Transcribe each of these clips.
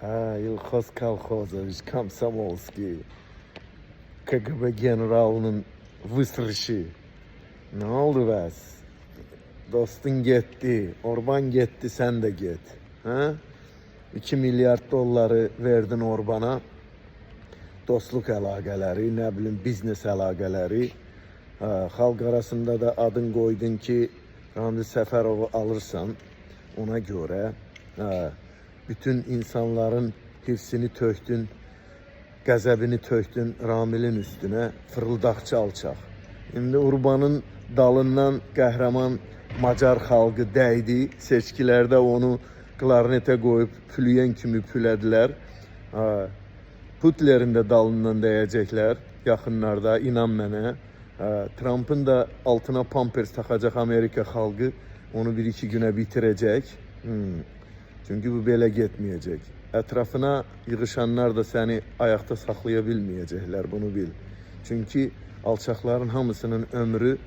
İlxoz Kolxozoviç Komsomolskiy, KGB generalının vısırışı. Ne oldu bəs? Dostun getdi, Orban getdi, sen de get. Ha? 2 milyard doları verdin Orban'a. Dostluk əlaqələri, nə bilim, biznes əlaqələri. Xalq arasında da adın qoydun ki, Ramzi Səfərovu alırsan. Ona göre bütün insanların hifsini töktün, qəzəbini töktün Ramilin üstüne, fırıldaqçı alçaq. İndi Urbanın dalından qəhrəman Macar xalqı dəydi, seçkilərdə onu klarnetə qoyub pülüyən kimi pülədilər. Hitler'in de dalından dəyəcəklər yaxınlarda, inan mənə. Trump'ın da altına pampers takacak Amerika xalqı, onu bir iki güne bitirecek. Çünkü bu belə getməyəcək. Ətrafına yığışanlar da seni ayakta saxlaya bilməyəcəklər, bunu bil. Çünkü alçaqların hamısının ömrü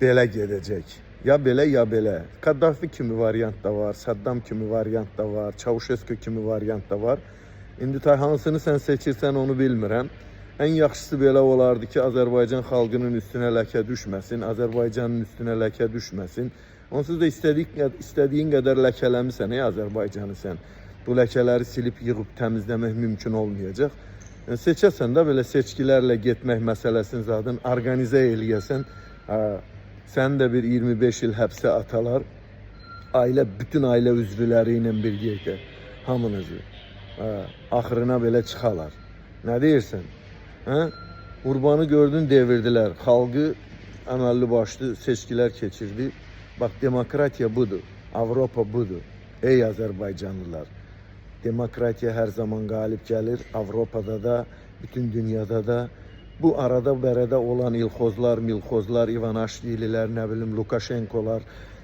belə gedəcək. Ya belə, ya belə. Kaddafi kimi variant da var, Saddam kimi variant da var, Çavuşesko kimi variant da var. İndi hansını sən seçirsən onu bilmirəm. En yaxşısı belə olardı ki, Azərbaycan xalqının üstünə ləkə düşməsin, Azərbaycanın üstünə ləkə düşməsin. Onsuz da istədiyin qədər ləkələmisən Azərbaycanı sən. Bu ləkələri silip yığıb təmizləmək mümkün olmayacaq. Seçəsən də belə seçkilərlə getmək məsələsini zaten organize eləyəsən. Sən də bir 25 il həbsə atalar. Bütün ailə üzvləri ilə birlikdə hamınızı axırına belə çıxalar. Nə deyirsən? Urbanı gördün, devirdiler. Xalqı əməlli başlı seçkiler keçirdi. Bak, demokratiya budur. Avropa budur. Ey Azərbaycanlılar. Demokratiya her zaman galip gelir. Avrupa'da da, bütün dünyada da. Bu arada bərədə olan ilxozlar, milxozlar, İvanaşvililer, ne bileyim Lukashenkolar,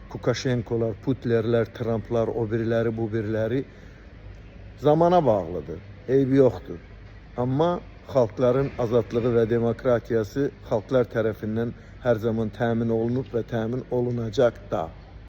Kukashenkolar, Putlerler, Trumplar, o birileri, bu birileri zamana bağlıdır. Eybi yoktur. Ama xalqların azadlığı ve demokratiyası xalqlar tərəfindən her zaman təmin olunub ve təmin olunacaq da.